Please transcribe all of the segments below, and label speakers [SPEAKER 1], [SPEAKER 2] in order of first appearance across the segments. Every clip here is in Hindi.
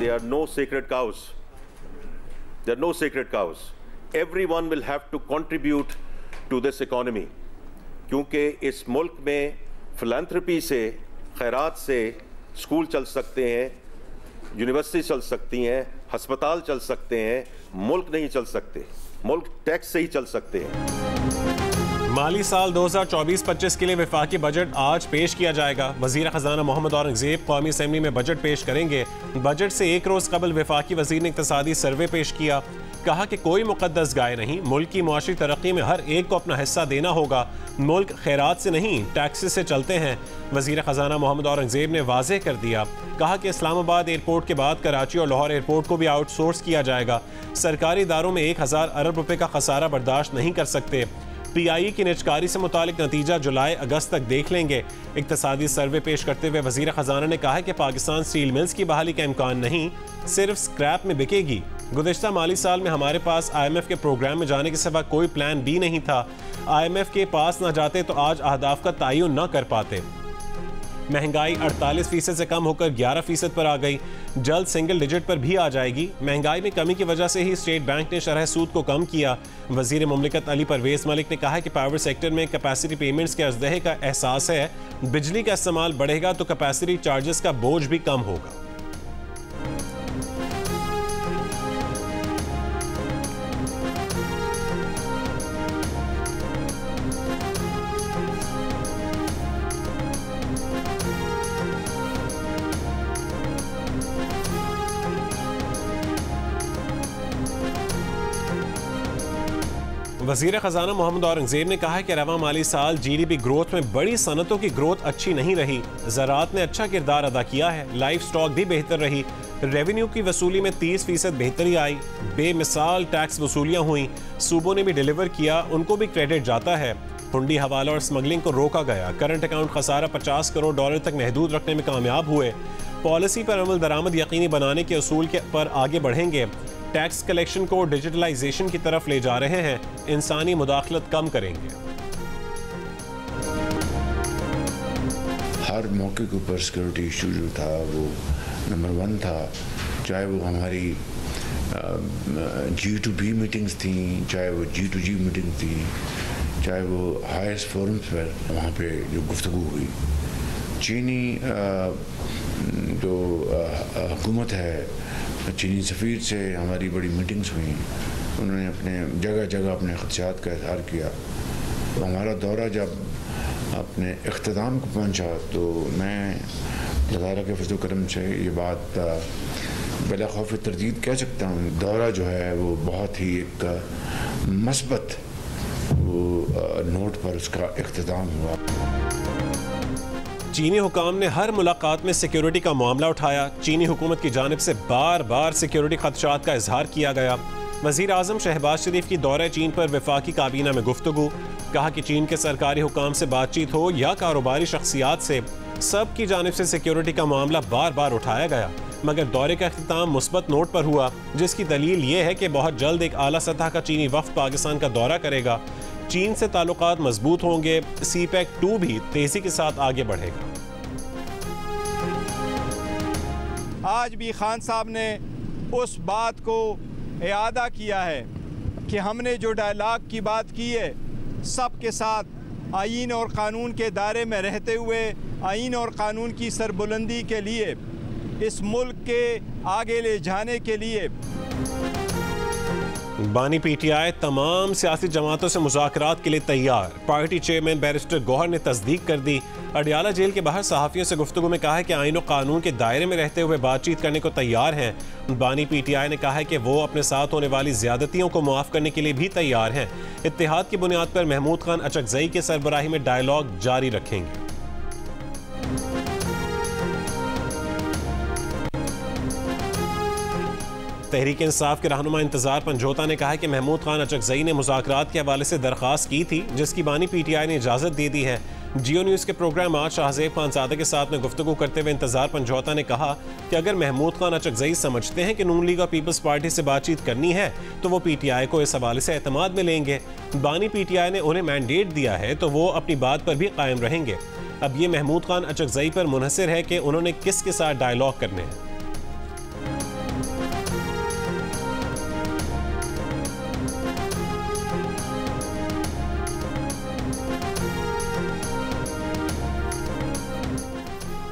[SPEAKER 1] there are no sacred cows. There are no sacred cows. Everyone will have to contribute to this economy. क्योंकि इस मुल्क में फिलैंथ्रोपी से, खैरात से स्कूल चल सकते हैं, यूनिवर्सिटी चल सकती हैं, हस्पताल चल सकते हैं, मुल्क नहीं चल सकते। मुल्क टैक्स से ही चल सकते हैं।
[SPEAKER 2] माली साल 2024-25 के लिए वफाकी बजट आज पेश किया जाएगा। वजीर खजाना मोहम्मद औरंगजेब कौमी असेंबली में बजट पेश करेंगे। बजट से एक रोज कबल वफाकी वजीर ने इक्तिसादी सर्वे पेश किया। कहा कि कोई मुकद्दस गाय नहीं, मुल्क की मुआशी तरक्की में हर एक को अपना हिस्सा देना होगा। मुल्क खैरात से नहीं टैक्सेस से चलते हैं। वजीर खजाना मोहम्मद औरंगजेब ने वाज़ेह कर दिया। कहा कि इस्लामाबाद एयरपोर्ट के बाद कराची और लाहौर एयरपोर्ट को भी आउटसोर्स किया जाएगा। सरकारी इदारों में 1000 अरब रुपए का खसारा बर्दाश्त नहीं कर सकते। PIE की निजकारी से मुतालिक नतीजा जुलाई अगस्त तक देख लेंगे। इक्तिसादी सर्वे पेश करते हुए वजीर खजाना ने कहा कि पाकिस्तान स्टील मिल्स की बहाली का इम्कान नहीं, सिर्फ स्क्रैप में बिकेगी। गुज़िश्ता माली साल में हमारे पास IMF के प्रोग्राम में जाने के सिवा कोई प्लान भी नहीं था। IMF के पास ना जाते तो आज अहदाफ का तयन न कर पाते। महंगाई 48% से कम होकर 11% पर आ गई, जल्द सिंगल डिजिट पर भी आ जाएगी। महंगाई में कमी की वजह से ही स्टेट बैंक ने शरह सूद को कम किया। वजीर मुमलिकत अली परवेज मलिक ने कहा कि पावर सेक्टर में कैपेसिटी पेमेंट्स के अजदहे का एहसास है। बिजली का इस्तेमाल बढ़ेगा तो कैपेसिटी चार्जेस का बोझ भी कम होगा। वज़ीर ख़जाना मोहम्मद औरंगजेब ने कहा है कि रवा माली साल GDP ग्रोथ में बड़ी सनतों की ग्रोथ अच्छी नहीं रही। ज़राअत ने अच्छा किरदार अदा किया है, लाइफ स्टॉक भी बेहतर रही। रेवेन्यू की वसूली में 30% बेहतरी आई। बेमिसाल टैक्स वसूलियाँ हुई, सूबों ने भी डिलीवर किया, उनको भी क्रेडिट जाता है। हुंडी, हवाला और स्मगलिंग को रोका गया। करंट अकाउंट खसारा $50 करोड़ तक महदूद रखने में कामयाब हुए। पॉलिसी पर अमल दरामद यकीनी बनाने के असूल पर आगे बढ़ेंगे। टैक्स कलेक्शन को डिजिटलाइजेशन की तरफ ले जा रहे हैं। इंसानी मुदाखलत कम करेंगे।
[SPEAKER 3] हर मौके के ऊपर सिक्योरिटी इशू जो था वो नंबर 1 था। चाहे वो हमारी G2B मीटिंग्स थी, चाहे वो G2G मीटिंग थी, चाहे वो हाईएस्ट फोरम्स पर वहाँ पे जो गुफ्तगू हुई। चीनी जो हुकूमत है, चीनी सफ़ीर से हमारी बड़ी मीटिंग्स हुई। उन्होंने अपने जगह जगह अपने ख़दशात का इज़हार किया। तो हमारा दौरा जब अपने इख्तिताम को पहुंचा तो मैं अल्लाह ताला के फज़ल करम से ये बात बिला खौफ तरदीद कह सकता हूँ, दौरा जो है वो बहुत ही एक मस्बत नोट पर उसका इख्तिताम हुआ।
[SPEAKER 2] चीनी हुकाम ने हर मुलाकात में सिक्योरिटी का मामला उठाया। चीनी हुकूमत की जानिब से बार बार सिक्योरिटी खदशात का इजहार किया गया। वज़ीर आज़म शहबाज शरीफ की दौरे चीन पर वफाकी काबीना में गुफ्तगू। कहा कि चीन के सरकारी हुकाम से बातचीत हो या कारोबारी शख्सियात से, सब की जानिब से सिक्योरिटी का मामला बार बार उठाया गया, मगर दौरे का अख्तिताम मुस्बत नोट पर हुआ, जिसकी दलील ये है कि बहुत जल्द एक आला सतह का चीनी वफ़द पाकिस्तान का दौरा करेगा। चीन से ताल्लुकात मजबूत होंगे। CPEC 2 भी तेजी के साथ आगे बढ़ेगा।
[SPEAKER 4] आज भी खान साहब ने उस बात को इयादा किया है कि हमने जो डायलॉग की बात की है, सब के साथ आईन और कानून के दायरे में रहते हुए आईन और कानून की सरबुलंदी के लिए, इस मुल्क के आगे ले जाने के लिए।
[SPEAKER 2] बानी PTI तमाम सियासी जमातों से मुज़ाकरात के लिए तैयार। पार्टी चेयरमैन बैरिस्टर गौहर ने तस्दीक कर दी। अडियाला जेल के बाहर सहाफ़ियों से गुफ्तगू में कहा है कि आईन और कानून के दायरे में रहते हुए बातचीत करने को तैयार हैं। बानी PTI ने कहा है कि वो अपने साथ होने वाली ज़्यादतियों को मुआफ़ करने के लिए भी तैयार हैं। इत्तेहाद की बुनियाद पर महमूद खान अचकज़ई के सरबराही में डायलॉग जारी रखेंगे। तहरीक इंसाफ के रहनुमा इंतजार पंजोता ने कहा है कि महमूद खान अचकज़ई ने मुज़ाकरात के हवाले से दरख्वास्त की थी, जिसकी बानी PTI ने इजाज़त दे दी है। जियो न्यूज़ के प्रोग्राम आज शाहज़ेब खानज़ादा के साथ में गुफ्तगू करते हुए इंतजार पंजोता ने कहा कि अगर महमूद खान अचकज़ई समझते हैं कि नून लीग और पीपल्स पार्टी से बातचीत करनी है तो वो PTI को इस हवाले से एतमाद में लेंगे। बानी PTI ने उन्हें मैंडेट दिया है तो वो अपनी बात पर भी कायम रहेंगे। अब ये महमूद खान अचकज़ई पर मुनहसर है कि उन्होंने किसके साथ डायलॉग करने हैं।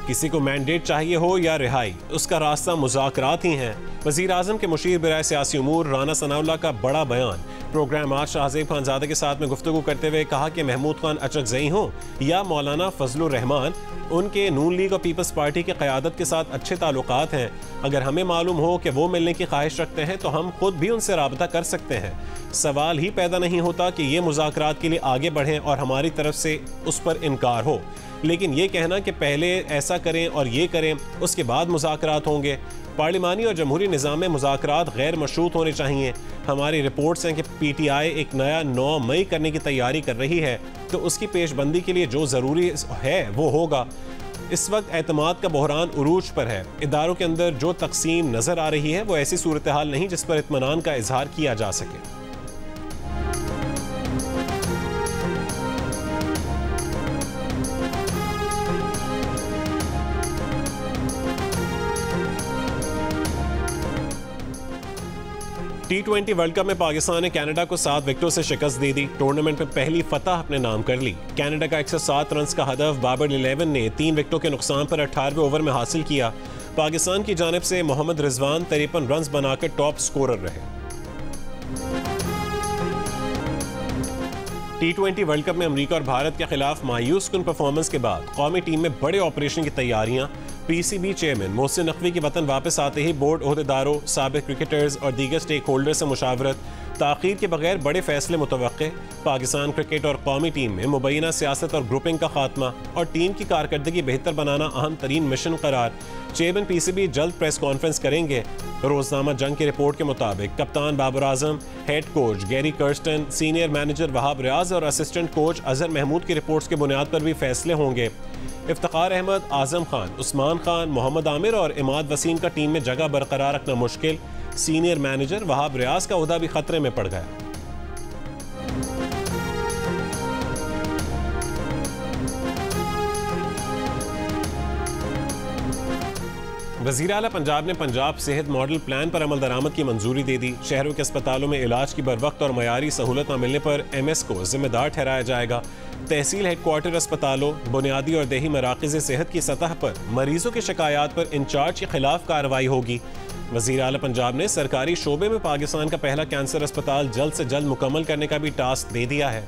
[SPEAKER 2] किसी को मैंडेट चाहिए हो या रिहाई, उसका रास्ता मुज़ाकरात ही हैं। वज़ीर आज़म के मुशीर बराए सियासी उमूर राना सनाउल्लाह का बड़ा बयान। प्रोग्राम आज शाहज़ेब खानज़ादा के साथ में गुफ्तगू करते हुए कहा कि महमूद खान अचकज़ई हों या मौलाना फजलुर रहमान, उनके नून लीग और पीपल्स पार्टी की क़यादत के साथ अच्छे ताल्लुकात हैं। अगर हमें मालूम हो कि वो मिलने की ख्वाहिश रखते हैं तो हम खुद भी उनसे राबता कर सकते हैं। सवाल ही पैदा नहीं होता कि ये मुज़ाकरात के लिए आगे बढ़ें और हमारी तरफ से उस पर इनकार हो। लेकिन ये कहना कि पहले ऐसा करें और ये करें, उसके बाद मुज़ाकरात होंगे। पार्लिमानी और जमहूरी निज़ाम में मुज़ाकरात गैर मशरूत होने चाहिए। हमारी रिपोर्ट्स हैं कि PTI एक नया 9 मई करने की तैयारी कर रही है, तो उसकी पेशबंदी के लिए जो ज़रूरी है वो होगा। इस वक्त एतमाद का बहरान उरूज पर है। इदारों के अंदर जो तकसीम नज़र आ रही है वो ऐसी सूरत हाल नहीं जिस पर इत्मीनान का इजहार किया जा सके। T20 वर्ल्ड कप में पाकिस्तान ने कनाडा को 7 विकेटों से शिकस्त दे दी। टूर्नामेंट में पहली फतह अपने नाम कर ली। कनाडा का 107 रन का हदफ बाबर 11 ने 3 विकेटों के नुकसान पर 18वें ओवर में हासिल किया। पाकिस्तान की जानिब से मोहम्मद रिजवान 53 रन बनाकर टॉप स्कोरर रहे। T20 वर्ल्ड कप में अमेरिका और भारत के खिलाफ मायूस कुन परफॉर्मेंस के बाद कौमी टीम में बड़े ऑपरेशन की तैयारियां। PCB चेयरमैन मोहसिन नकवी के वतन वापस आते ही बोर्ड ओहदेदारों, साबिक क्रिकेटर्स और दीगर स्टेक होल्डर से मुशावरत। ताख़ीर के बगैर बड़े फैसले मुतवक्के। पाकिस्तान क्रिकेट और कौमी टीम में मुबैना सियासत और ग्रुपिंग का खात्मा और टीम की कारकर्दगी बेहतर बनाना अहम तरीन मिशन करार। चेयरमैन PCB जल्द प्रेस कॉन्फ्रेंस करेंगे। रोजनामा जंग की रिपोर्ट के मुताबिक कप्तान Babar Azam, head coach Gary Kirsten, senior manager Wahab Riaz और असिस्टेंट कोच अजहर महमूद की रिपोर्ट्स की बुनियाद पर भी फैसले होंगे। इफ्तिखार अहमद, आजम खान, उस्मान खान, मोहम्मद आमिर और इमाद वसीम का टीम में जगह बरकरार रखना मुश्किल। सीनियर मैनेजर वहाब रियाज का ओहदा भी खतरे में पड़ गया। वज़ीर आला पंजाब ने पंजाब सेहत मॉडल प्लान पर अमल दरामद की मंजूरी दे दी। शहरों के अस्पतालों में इलाज की बरवक्त और मयारी सहूलत न मिलने पर MS को जिम्मेदार ठहराया जाएगा। तहसील हेडक्वार्टर अस्पतालों, बुनियादी और देही मराकज़ सेहत की सतह पर मरीजों की शिकायत पर इंचार्ज के खिलाफ कार्रवाई होगी। वज़ीर आला पंजाब ने सरकारी शोबे में पाकिस्तान का पहला कैंसर अस्पताल जल्द से जल्द मुकम्मल करने का भी टास्क दे दिया है।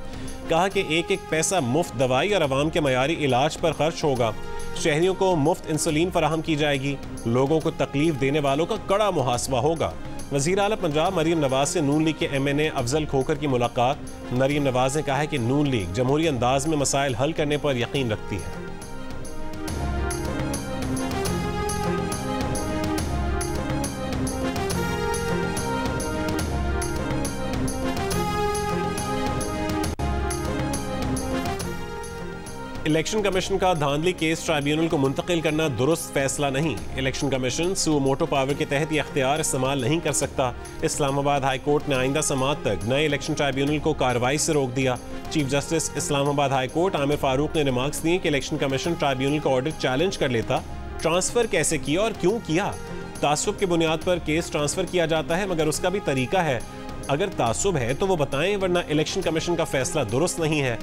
[SPEAKER 2] कहा कि एक एक पैसा मुफ्त दवाई और आवाम के मयारी इलाज पर खर्च होगा। शहरियों को मुफ्त इंसुलिन फराहम की जाएगी। लोगों को तकलीफ देने वालों का कड़ा मुहासबा होगा। वज़ीर आला पंजाब मरीम नवाज से नून लीग के MNA अफजल खोखर की मुलाकात। मरीम नवाज ने कहा है कि नून लीग जमहूरी अंदाज में मसाइल हल करने पर यकीन रखती है। इलेक्शन कमीशन का धांधली केस ट्राइब्यूनल को मुंतकिल करना दुरुस्त फैसला नहीं। Election commission suo motu power के तहत ये अख्तियार इस्तेमाल नहीं कर सकता। इस्लामाबाद हाई कोर्ट ने आइंदा समाअत तक नए इलेक्शन ट्राइब्यूनल को कार्रवाई से रोक दिया। Chief justice Islamabad high court Aamir Farooq ने रिमार्क्स दिए कि इलेक्शन कमीशन ट्राइब्यूनल का ऑर्डर चैलेंज कर लेता। ट्रांसफर कैसे किया और क्यों किया? तासुब की बुनियाद पर केस ट्रांसफर किया जाता है, मगर उसका भी तरीका है। अगर तासुब है तो वो बताएं, वरना इलेक्शन कमीशन का फैसला दुरुस्त नहीं है।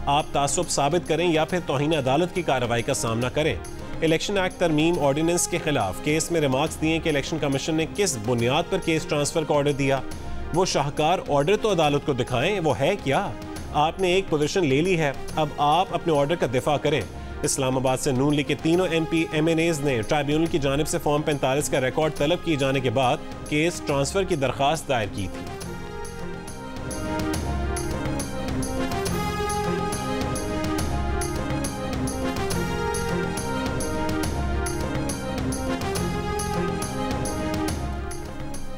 [SPEAKER 2] आप तासुब साबित करें या फिर तौहीन अदालत की कार्रवाई का सामना करें। इलेक्शन एक्ट तरमीम ऑर्डिनेंस के खिलाफ केस में रिमार्क्स दिए कि इलेक्शन कमीशन ने किस बुनियाद पर केस ट्रांसफर का ऑर्डर दिया। वो शाहकार ऑर्डर तो अदालत को दिखाएं, वो है क्या? आपने एक पोजीशन ले ली है, अब आप अपने ऑर्डर का दिफा करें। इस्लामाबाद से नून लीग के तीनों MP MNAs ने ट्राइब्यूनल की जानिब से फॉर्म 45 का रिकॉर्ड तलब किए जाने के बाद केस ट्रांसफर की दरखास्त दायर की थी।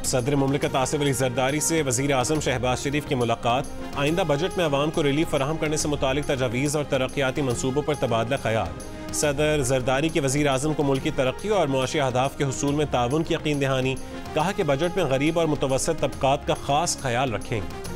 [SPEAKER 2] सदर मुमलिकत आसिफ अली जरदारी से वज़ीर आज़म शहबाज शरीफ की मुलाकात। आइंदा बजट में आवाम को रिलीफ फराहम करने से मुतालिक तजावीज़ और तरक्याती मनसूबों पर तबादला ख्याल। सदर जरदारी के वज़ीर आज़म को मुल्क की तरक्की और मुआशी अहदाफ के हुसूल में ताउन की यकीन दहानी। कहा कि बजट में गरीब और मुतवस्सित तबकात का खास ख्याल रखेंगे।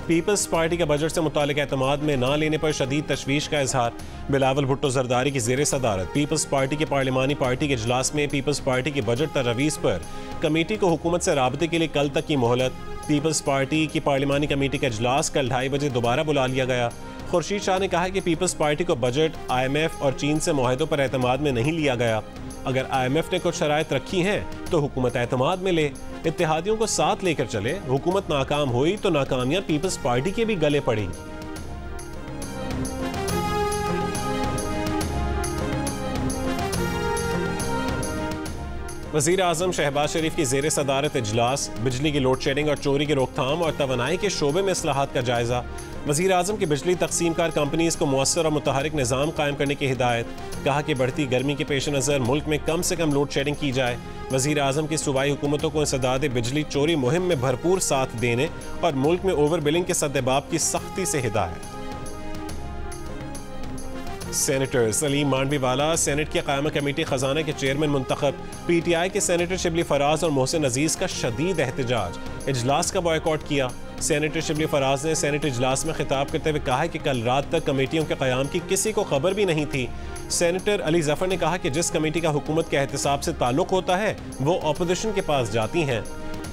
[SPEAKER 2] पीपल्स पार्टी का बजट से मुतालिक एतमाद में ना लेने पर शदीद तशवीश का इजहार। बिलावल भुट्टो जरदारी की ज़ेर सदारत पीपल्स पार्टी के पार्लिमानी पार्टी के इजलास में पीपल्स पार्टी की बजट तजवीज़ पर कमेटी को हुकूमत से राबते के लिए कल तक की मोहलत। पीपल्स पार्टी की पार्लिमानी कमेटी का इजलास कल 2:30 बजे दोबारा बुला लिया गया। खुर्शीद शाह ने कहा कि पीपल्स पार्टी को बजट, IMF और चीन से मुआहदों पर एतमाद में नहीं लिया गया। अगर IMF ने कुछ शराइत रखी हैं तो हुकूमत एतमाद में ले, इत्तेहादियों को साथ लेकर चले। हुकूमत नाकाम हुई तो नाकामियां पीपल्स पार्टी के भी गले पड़ेंगी। वज़ीर आज़म शहबाज शरीफ की ज़ेर सदारत इजलास, बिजली की लोड शेडिंग और चोरी की रोकथाम और तवानाई के शोबे में इस्लाहात का जायजा। वज़ीर आज़म की बिजली तकसीमकार कंपनीज़ को मुअस्सर और मुतहरिक निज़ाम कायम करने की हिदायत। कहा कि बढ़ती गर्मी के पेश नज़र मुल्क में कम से कम लोड शेडिंग की जाए। वज़ीर आज़म की सूबाई हुकूमतों को इंसदाद बिजली चोरी मुहिम में भरपूर साथ देने और मुल्क में ओवर बिलिंग के सद्देबाब की सख्ती से हिदायत। सेनेटर सलीम मांडवीवाला सेनेट की क़यामा कमेटी खजाना के चेयरमैन मुंतखब। PTI के सेनेटर शिबली फराज और मोहसिन अजीज का शदीद एहतजाज, इजलास का बॉयकॉट किया। सेनेटर शिबली फराज ने सेनेट इजलास में खिताब करते हुए कहा कि कल रात तक कमेटियों के क़याम की किसी को खबर भी नहीं थी। सेनेटर अली जफर ने कहा कि जिस कमेटी का हुकूमत के एहतसाब से ताल्लुक होता है वो अपोजिशन के पास जाती हैं।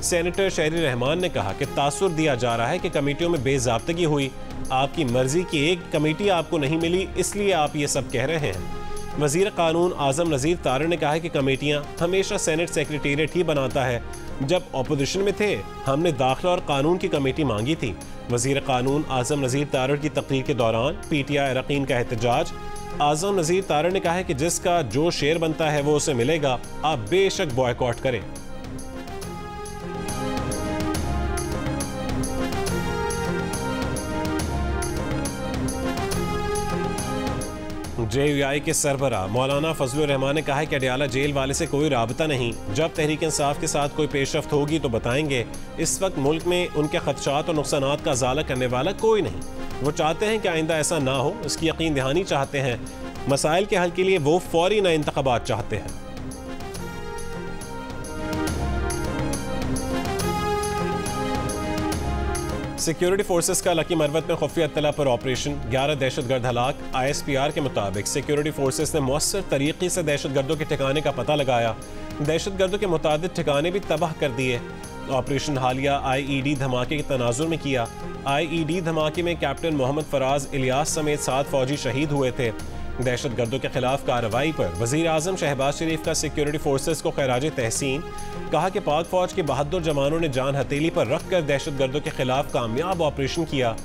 [SPEAKER 2] सेनेटर शहरी रहमान ने कहा कि तासुर दिया जा रहा है कि कमेटियों में बेज़ाब्तगी हुई। आपकी मर्जी की एक कमेटी आपको नहीं मिली, इसलिए आप ये सब कह रहे हैं। वज़ीर कानून आज़म नज़ीर तारड़ ने कहा है कि कमेटियां हमेशा सेनेट सेक्रेटेरिएट ही बनाता है। जब अपोजिशन में थे हमने दाखिला और कानून की कमेटी मांगी थी। वज़ीर कानून आज़म नज़ीर तारड़ की तकरीर के दौरान PTI अरकान का एहतजाज। आज़म नज़ीर तारड़ ने कहा है कि जिसका जो शेयर बनता है वो उसे मिलेगा, आप बेशक बॉयकॉट करें। JUI के सरबराह मौलाना फजलुर रहमान ने कहा है कि अडयाला जेल वाले से कोई राबता नहीं। जब तहरीक इंसाफ के साथ कोई पेशरफ्त होगी तो बताएंगे। इस वक्त मुल्क में उनके खदशात और नुकसानात का अजाला करने वाला कोई नहीं। वो चाहते हैं कि आइंदा ऐसा ना हो, इसकी यकीन दहानी चाहते हैं। मसाइल के हल के लिए वो फौरी नए इंतखाबात चाहते हैं। सिक्योरिटी फोर्सेस का लकी मरवत में खुफिया इत्तला पर ऑपरेशन, 11 दहशतगर्द हलाक। ISPR के मुताबिक सिक्योरिटी फोर्सेस ने मौसर तरीके से दहशतगर्दों के ठिकाने का पता लगाया। दहशतगर्दों के मुताबिक ठिकाने भी तबाह कर दिए। ऑपरेशन हालिया IED धमाके के तनाजुर में किया। IED धमाके में कैप्टन मोहम्मद फराज इलियास समेत 7 फौजी शहीद हुए थे। दहशतगर्दों के खिलाफ कार्रवाई पर वज़ीर आज़म शहबाज शरीफ का सिक्योरिटी फोर्सेस को खैराज तहसीन। कहा कि पाक फौज के बहादुर जवानों ने जान हथेली पर रखकर दहशतगर्दों के खिलाफ कामयाब ऑपरेशन किया।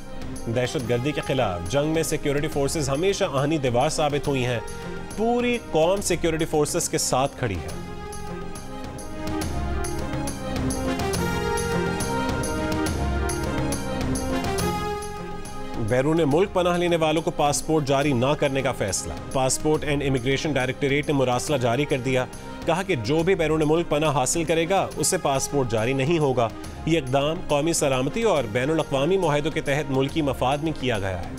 [SPEAKER 2] दहशतगर्दी के खिलाफ जंग में सिक्योरिटी फोर्सेस हमेशा आहनी दीवार साबित हुई हैं। पूरी कौम सिक्योरिटी फोर्सेस के साथ खड़ी है। बैरून मुल्क पनाह लेने वालों को पासपोर्ट जारी ना करने का फैसला। पासपोर्ट एंड इमिग्रेशन डायरेक्टरेट ने मुरासला जारी कर दिया। कहा कि जो भी बैरून मुल्क पनाह हासिल करेगा उसे पासपोर्ट जारी नहीं होगा। ये इकदाम कौमी सलामती और बैनुल अक़वामी मुआहदों के तहत मुल्की मफाद में किया गया है।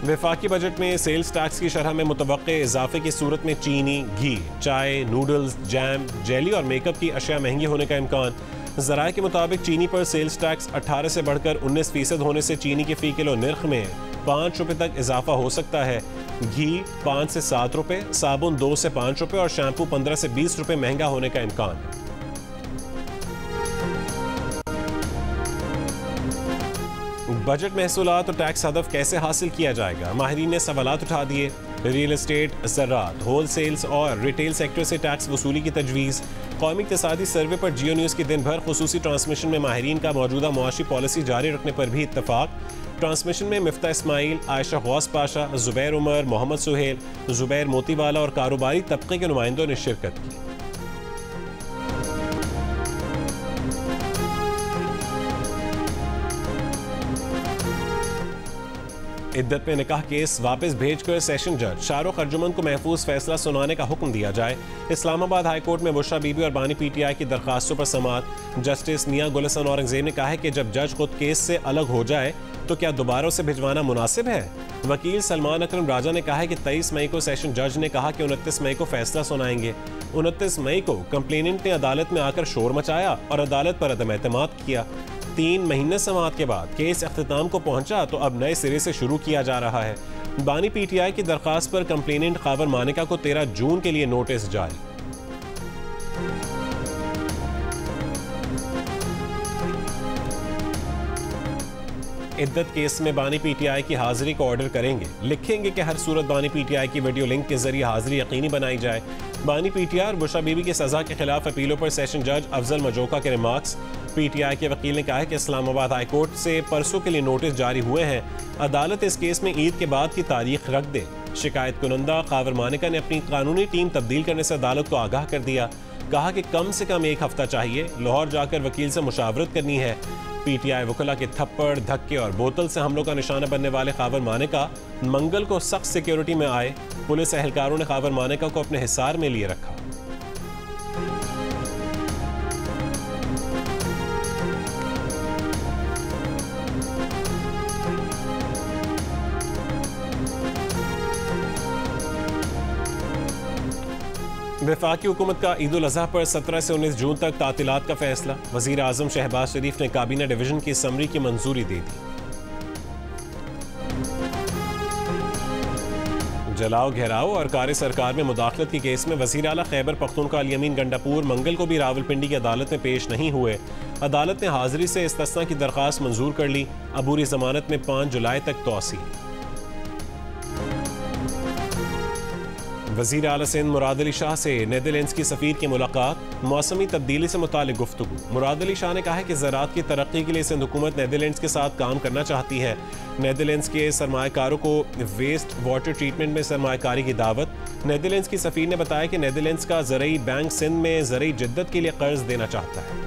[SPEAKER 2] वफाकी बजट में सेल्स टैक्स की शरह में मुतवक्के इजाफे की सूरत में चीनी, घी, चाय, नूडल्स, जैम, जेली और मेकअप की अशिया महंगी होने का इम्कान। ज़राए के मुताबिक चीनी पर सेल्स टैक्स 18 से बढ़कर 19% होने से चीनी के फ़ी किलो नर्ख में 5 रुपये तक इजाफा हो सकता है। घी 5 से 7 रुपये, साबुन 2 से 5 रुपये और शैम्पू 15 से 20 रुपये महंगा होने का इम्कान है। बजट महसूलात और टैक्स हदफ कैसे हासिल किया जाएगा, माहिरीन ने सवालात उठा दिए। रियल एस्टेट, ज़राअत, होल सेल्स और रिटेल सेक्टर से टैक्स वसूली की तजवीज़। कौमी इक़्तिसादी सर्वे पर जियो न्यूज़ की दिन भर खुसूसी ट्रांसमिशन में माहिरीन का मौजूदा मुआशी पॉलिसी जारी रखने पर भी इत्तफाक। ट्रांसमिशन में मिफ्ता इस्माइल, आयशा गौस पाशा, ज़ुबैर उमर, मोहम्मद सुहेल, ज़ुबैर मोतीवाला और कारोबारी तबके के नुमाइंदों ने शिरकत की। इद्दत में निकाह केस वापस भेजकर सेशन जज शाहरुख अर्जुमन को महफूज फैसला सुनाने का हुक्म दिया जाए। इस्लामाबाद हाई कोर्ट में बुशरा बीबी और बानी PTI की दरखास्तों पर समाअत। जस्टिस मियां गुल हसन औरंगजेब ने कहा है कि जब जज खुद केस से अलग हो जाए तो क्या दोबारा उसे भिजवाना मुनासिब है। वकील सलमान अकरम राजा ने कहा है कि 23 मई को सेशन जज ने कहा कि 29 मई को फैसला सुनाएंगे। 29 मई को कंप्लेनेंट ने अदालत में आकर शोर मचाया और अदालत पर अदम एतमाद किया। 3 महीने समाअत के बाद केस अख्तिताम को पहुंचा तो अब नए सिरे से शुरू किया जा रहा है। बानी PTI की दरखास्त पर कंप्लेनेंट खावर मानिका को 13 जून के लिए नोटिस जारी। इद्दत केस में बानी पीटीआई की हाजिरी को ऑर्डर करेंगे। लिखेंगे कि हर सूरत बानी पीटीआई की वीडियो लिंक के जरिए हाजिरी यकीनी बनाई जाए। बानी पीटीआई और बुशरा बीबी की सजा के खिलाफ अपीलों पर सेशन जज अफजल मजोका के रिमार्क्स। पीटीआई के वकील ने कहा है कि इस्लामाबाद हाई कोर्ट से परसों के लिए नोटिस जारी हुए हैं। अदालत इस केस में ईद के बाद की तारीख रख दे। शिकायत कुनंदा कावर मानिका ने अपनी कानूनी टीम तब्दील करने से अदालत को आगाह कर दिया। कहा कि कम से कम एक हफ्ता चाहिए, लाहौर जाकर वकील से मुशावरत करनी है। पीटीआई वकला के थप्पड़, धक्के और बोतल से हमलों का निशाना बनने वाले कावर मानिका मंगल को सख्त सिक्योरिटी में आए। पुलिस एहलकारों ने कावर मानिका को अपने हिसार में लिए रखा। वफाकी हुकूमत का ईद उल अज़हा पर 17 से 19 जून तक तातीलात का फैसला। वज़ीर आज़म शहबाज शरीफ ने काबीना डिवीजन की समरी की मंजूरी दे दी। जलाओ घेराव और कार्य सरकार में मुदाखलत के केस में वज़ीर आला खैबर पख्तूनख्वा अली अमीन गंडापुर मंगल को भी रावलपिंडी की अदालत में पेश नहीं हुए। अदालत ने हाजिरी से इस्तिस्ना की दरख्वास्त मंजूर कर ली। अबूरी जमानत में 5 जुलाई तक तौसी। वज़ीर आला सिंध मुराद अली शाह से नीदरलैंड्स की सफ़ीर की मुलाकात। मौसमी तब्दीली से मुतालिक गुफ्तगू। मुराद अली शाह ने कहा है कि ज़राअत की तरक्की के लिए सिंध हुकूमत नीदरलैंड्स के साथ काम करना चाहती है। नीदरलैंड्स के सरमायाकारों को वेस्ट वाटर ट्रीटमेंट में सरमायाकारी की दावत। नीदरलैंड्स की सफ़ीर ने बताया कि नीदरलैंड्स का ज़रई बैंक सिंध में ज़रई जिद्दत के लिए कर्ज देना चाहता है।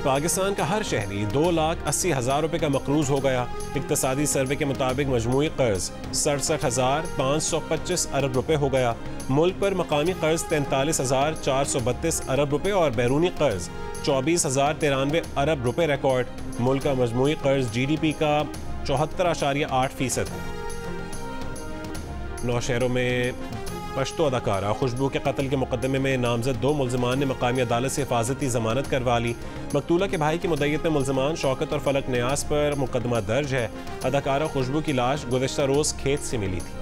[SPEAKER 2] पाकिस्तान का हर शहरी 2,80,000 रुपये का मकरूज हो गया। इक्तसादी सर्वे के मुताबिक मजमूई कर्ज 67,525 अरब रुपये हो गया। मुल्क पर मकामी कर्ज 43,432 अरब रुपये और बैरूनी कर्ज 24,093 अरब रुपये रिकॉर्ड। मुल्क का मजमूई कर्ज GDP का 74.8% है। 9 शहरों में पश्तो अदाकारा खुशबू के कत्ल के मुकदमे में नामजद 2 मुल्ज़िमान ने मकामी अदालत से हिफाजती ज़मानत करवा ली। मकतूला के भाई की मुद्दत में मुल्ज़िमान शौकत और फलक न्यास पर मुकदमा दर्ज है। अदाकारा खुशबू की लाश गुज़िश्ता रोज़ खेत से मिली थी।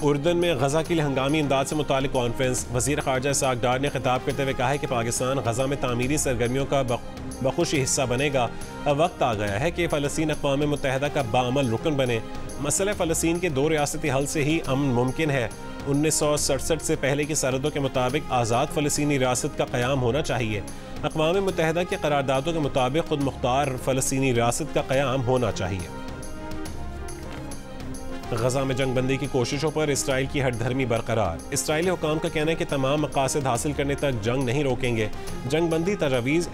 [SPEAKER 2] उर्दन में गजा के लिए हंगामी इमदाद से मुतालिक कॉन्फ्रेंस। वज़ीर ख़ारजा इसहाक़ डार ने खिताब करते हुए कहा है कि पाकिस्तान गजा में तामीरी सरगर्मियों का बखुशी हिस्सा बनेगा। अब वक्त आ गया है कि फ़लस्तीन अक़वाम मुत्तहिदा का बाअमल रुकन बने। मसला फ़लस्तीन के 2 रियासती हल से ही अमन मुमकिन है। 1967 से पहले की सरहदों के मुताबिक आज़ाद फ़लस्तीनी रियासत का क़याम होना चाहिए। अक़वाम मुत्तहिदा के करारदादों के मुताबिक खुद मुख्तार फ़लस्तीनी रियासत का क़याम होना चाहिए। गजा में जंगबंदी की कोशिशों पर इसराइल की हठधर्मी बरकरार। इसराइली हुकाम का कहना है कि तमाम मकासद हासिल करने तक जंग नहीं रोकेंगे। जंगबंदी तजावीज़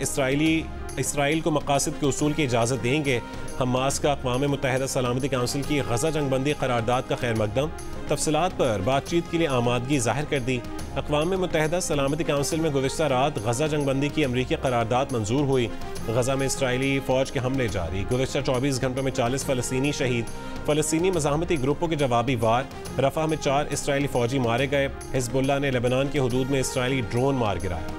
[SPEAKER 2] इसराइल को मकासद के उसूल की इजाज़त देंगे। हमास का अक़वाम मुत्तहिदा सलामती काउंसिल की गजा जंगबंदी करारदाद का खैर मकदम। तफसीलात पर बातचीत के लिए आमादगी जाहिर कर दी। अक़वाम मुत्तहिदा सलामती काउंसिल में गुज़िश्ता रात गजा जंगबंदी की अमरीकी करारदाद मंजूर हुई। गजा में इसराइली फ़ौज के हमले जारी। गुज़िश्ता 24 घंटों में 40 फ़लस्तीनी शहीद। फ़लस्तीनी मज़ाहमती ग्रुपों के जवाबी वार। रफ़ा में 4 इसराइली फ़ौजी मारे गए। हिज़्बुल्लाह ने लेबनान की हदूद में इसराइली ड्रोन मार गिराया।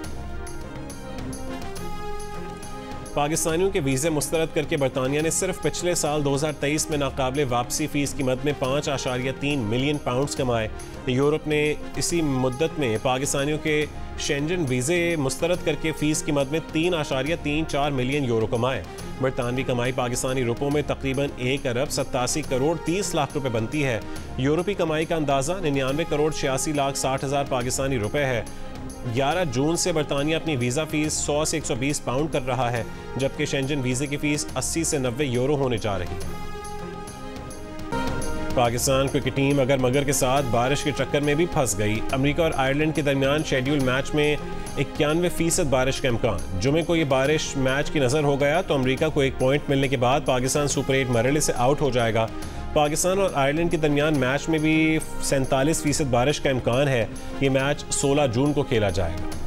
[SPEAKER 2] पाकिस्तानियों के वीज़े मुस्तरद करके बरतानिया ने सिर्फ पिछले साल 2023 में नाकाबिले वापसी फ़ीस की मद में 5.3 मिलियन पाउंड्स कमाए। यूरोप ने इसी मुद्दत में पाकिस्तानियों के शेंजन वीज़े मुस्तरद करके फ़ीस की मद में 3.34 मिलियन यूरो कमाए। बरतानवी कमाई पाकिस्तानी रुपयों में तकरीबन 1 अरब 87 करोड़ 30 लाख रुपए बनती है। यूरोपी कमाई का अंदाज़ा 99 करोड़ 86 लाख 60 हज़ार पाकिस्तानी रुपए है। 11 जून से बरतानिया अपनी वीज़ा फ़ीस 100 से 120 पाउंड कर रहा है, जबकि शेंजन वीज़े की फ़ीस 80 से 90 यूरो होने जा रही है। पाकिस्तान क्रिकेट टीम अगर मगर के साथ बारिश के चक्कर में भी फंस गई। अमेरिका और आयरलैंड के दरमियान शेड्यूल मैच में 91% बारिश का इम्कान। जुमे को ये बारिश मैच की नज़र हो गया तो अमेरिका को 1 पॉइंट मिलने के बाद पाकिस्तान सुपर 8 मरहले से आउट हो जाएगा। पाकिस्तान और आयरलैंड के दरमियान मैच में भी 47% बारिश का इम्कान है। ये मैच 16 जून को खेला जाएगा।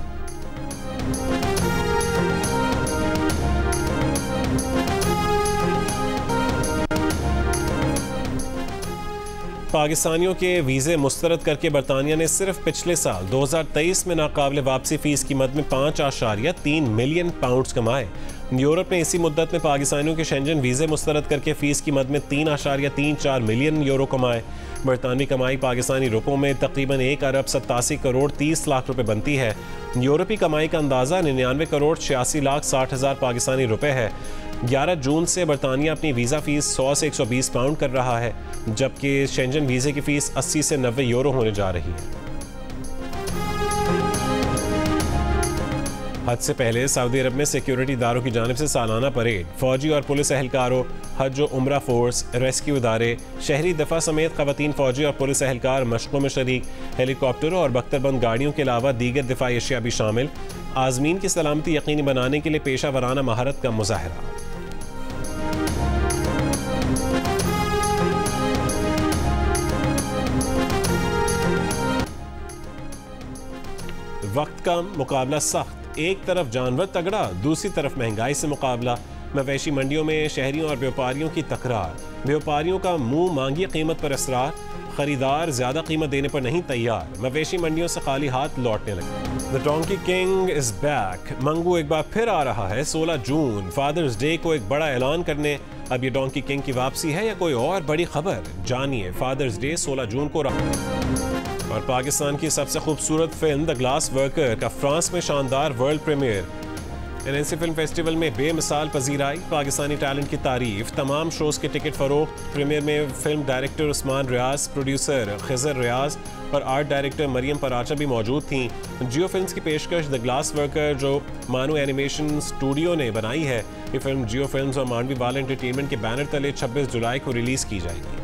[SPEAKER 2] पाकिस्तानियों के वीज़े मुस्तरद करके बरतानिया ने सिर्फ पिछले साल 2023 में नाकाबिले वापसी फ़ीस की मद में 5.3 मिलियन पाउंड्स कमाए। यूरोप ने इसी मुद्दत में पाकिस्तानियों के शेंजन वीज़े मुस्तरद करके फ़ीस की मद में 3.34 मिलियन यूरो कमाए। बरतानवी कमाई पाकिस्तानी रुपयों में तकरीबन 1 अरब 87 करोड़ 30 लाख रुपए बनती है। यूरोपी कमाई का अंदाज़ा 99 करोड़ 86 लाख 60 हज़ार पाकिस्तानी रुपए है। 11 जून से बरतानिया अपनी वीज़ा फ़ीस 100 से 120 पाउंड कर रहा है, जबकि शेंजन वीज़े की फ़ीस 80 से 90 यूरो होने जा रही है। हज से पहले सऊदी अरब में सिक्योरिटी इदारों की जानिब से सालाना परेड, फौजी और पुलिस एहलकारों, हज और उम्रा फोर्स, रेस्क्यू इदारे, शहरी दफा समेत खवातीन फौजी और पुलिस एहलकार मशकों में शरीक, हेलीकॉप्टरों और बख्तरबंद गाड़ियों के अलावा दीगर दिफाई अशिया भी शामिल। आज़मीन की सलामती यकीनी बनाने के लिए पेशा वराना महारत का मुजाहरा। वक्त का मुकाबला सख्त, एक तरफ जानवर तगड़ा, दूसरी तरफ महंगाई से मुकाबला। मवेशी मंडियों में शहरियों और व्यापारियों की तकरार, व्यापारियों का मुंह मांगी कीमत पर असरार, खरीदार ज्यादा कीमत देने पर नहीं तैयार, मवेशी मंडियों से खाली हाथ लौटने लगे। The donkey king is back, Mangu एक बार फिर आ रहा है 16 जून, फादर्स डे को एक बड़ा ऐलान करने। अब ये डोंकी किंग की वापसी है या कोई और बड़ी खबर, जानिए। फादर्स डे 16 जून को रहा। और पाकिस्तान की सबसे खूबसूरत फिल्म द ग्लास वर्कर का फ्रांस में शानदार world premiere. NNC film festival में बेमिसाल पजीराई, पाकिस्तानी टैलेंट की तारीफ, तमाम शोज के टिकट फरोख्त। प्रीमियर में फिल्म डायरेक्टर उस्मान रियाज, प्रोड्यूसर खिजर रियाज और आर्ट डायरेक्टर मरियम पराचा भी मौजूद थीं। जियो फिल्म्स की पेशकश द ग्लास वर्कर जो मानो एनिमेशन स्टूडियो ने बनाई है, ये फिल्म जियो फिल्म्स और मानवी वाल एंटरटेनमेंट के बैनर तले 26 जुलाई को रिलीज़ की जाएगी।